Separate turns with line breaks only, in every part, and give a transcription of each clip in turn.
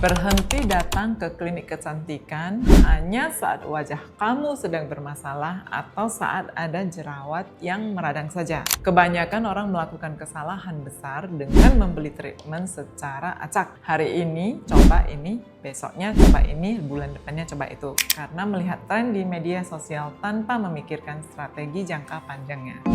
Berhenti datang ke klinik kecantikan hanya saat wajah kamu sedang bermasalah atau saat ada jerawat yang meradang saja. Kebanyakan orang melakukan kesalahan besar dengan membeli treatment secara acak. Hari ini coba ini, besoknya coba ini, bulan depannya coba itu. Karena melihat tren di media sosial tanpa memikirkan strategi jangka panjangnya.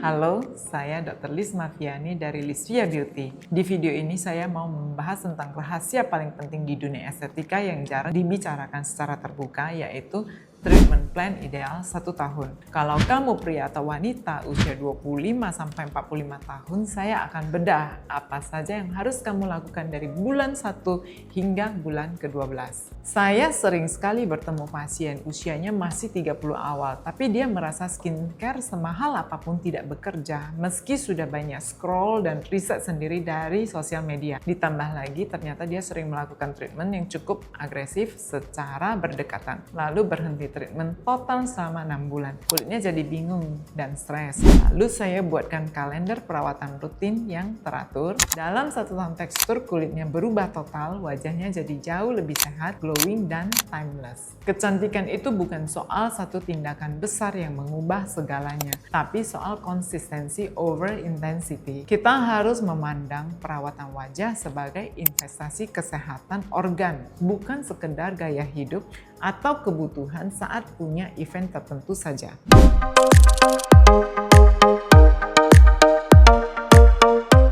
Halo, saya Dr. Liz Marviani dari Lisvia Beauty. Di video ini saya mau membahas tentang rahasia paling penting di dunia estetika yang jarang dibicarakan secara terbuka, yaitu treatment plan ideal 1 tahun. Kalau kamu pria atau wanita usia 25-45 tahun, saya akan bedah apa saja yang harus kamu lakukan dari bulan 1 hingga bulan ke-12. Saya sering sekali bertemu pasien usianya masih 30 awal, tapi dia merasa skincare semahal apapun tidak bekerja, meski sudah banyak scroll dan riset sendiri dari sosial media. Ditambah lagi ternyata dia sering melakukan treatment yang cukup agresif secara berdekatan, lalu berhenti treatment total selama 6 bulan. Kulitnya jadi bingung dan stres. Lalu saya buatkan kalender perawatan rutin yang teratur. Dalam 1 tahun tekstur kulitnya berubah total, wajahnya jadi jauh lebih sehat, glowing, dan timeless. Kecantikan itu bukan soal satu tindakan besar yang mengubah segalanya, tapi soal konsistensi over intensity. Kita harus memandang perawatan wajah sebagai investasi kesehatan organ, bukan sekedar gaya hidup atau kebutuhan saat punya event tertentu saja.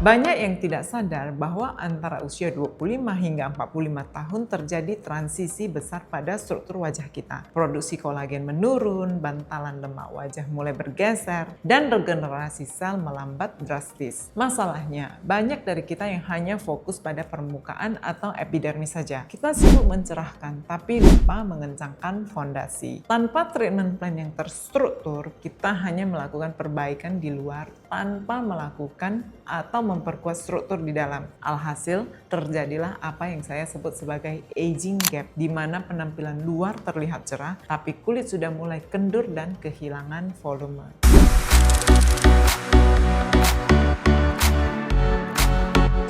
Banyak yang tidak sadar bahwa antara usia 25 hingga 45 tahun terjadi transisi besar pada struktur wajah kita. Produksi kolagen menurun, bantalan lemak wajah mulai bergeser, dan regenerasi sel melambat drastis. Masalahnya, banyak dari kita yang hanya fokus pada permukaan atau epidermis saja. Kita sibuk mencerahkan, tapi lupa mengencangkan fondasi. Tanpa treatment plan yang terstruktur, kita hanya melakukan perbaikan di luar tanpa melakukan atau memperkuat struktur di dalam. Alhasil, terjadilah apa yang saya sebut sebagai aging gap, di mana penampilan luar terlihat cerah, tapi kulit sudah mulai kendur dan kehilangan volume.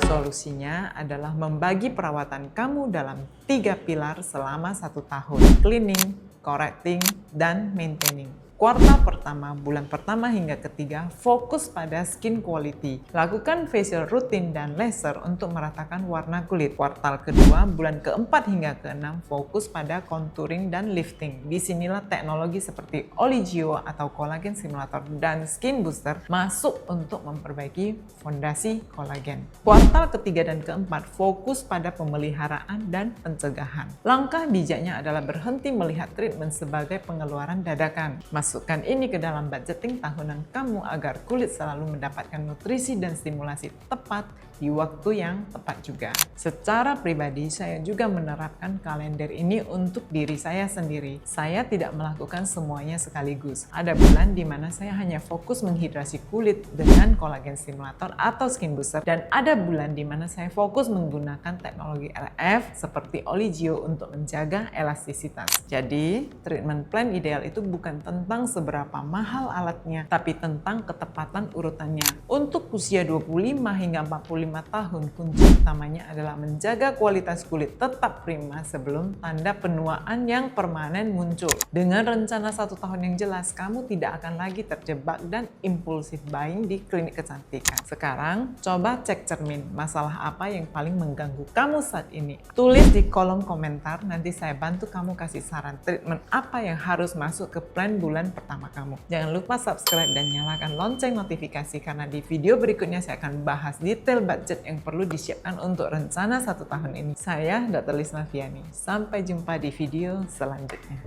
Solusinya adalah membagi perawatan kamu dalam 3 pilar selama 1 tahun: cleaning, correcting, dan maintaining. Kuartal pertama, bulan pertama hingga ketiga, fokus pada skin quality. Lakukan facial rutin dan laser untuk meratakan warna kulit. Kuartal kedua, bulan keempat hingga keenam, fokus pada contouring dan lifting. Disinilah teknologi seperti Oligio atau kolagen simulator dan skin booster masuk untuk memperbaiki fondasi kolagen. Kuartal ketiga dan keempat, fokus pada pemeliharaan dan pencegahan. Langkah bijaknya adalah berhenti melihat treatment sebagai pengeluaran dadakan. Masukkan ini ke dalam budgeting tahunan kamu agar kulit selalu mendapatkan nutrisi dan stimulasi tepat di waktu yang tepat juga. Secara pribadi, saya juga menerapkan kalender ini untuk diri saya sendiri. Saya tidak melakukan semuanya sekaligus. Ada bulan di mana saya hanya fokus menghidrasi kulit dengan kolagen stimulator atau skin booster, dan ada bulan di mana saya fokus menggunakan teknologi LF seperti Oligio untuk menjaga elastisitas. Jadi, treatment plan ideal itu bukan tentang seberapa mahal alatnya, tapi tentang ketepatan urutannya. Untuk usia 25 hingga 45 tahun, kunci utamanya adalah menjaga kualitas kulit tetap prima sebelum tanda penuaan yang permanen muncul. Dengan rencana 1 tahun yang jelas, kamu tidak akan lagi terjebak dan impulsif buying di klinik kecantikan. Sekarang, coba cek cermin. Masalah apa yang paling mengganggu kamu saat ini? Tulis di kolom komentar, nanti saya bantu kamu kasih saran treatment apa yang harus masuk ke plan bulan pertama kamu. Jangan lupa subscribe dan nyalakan lonceng notifikasi, karena di video berikutnya saya akan bahas detail budget yang perlu disiapkan untuk rencana 1 tahun ini. Saya Dr. Liz Marviani. Sampai jumpa di video selanjutnya.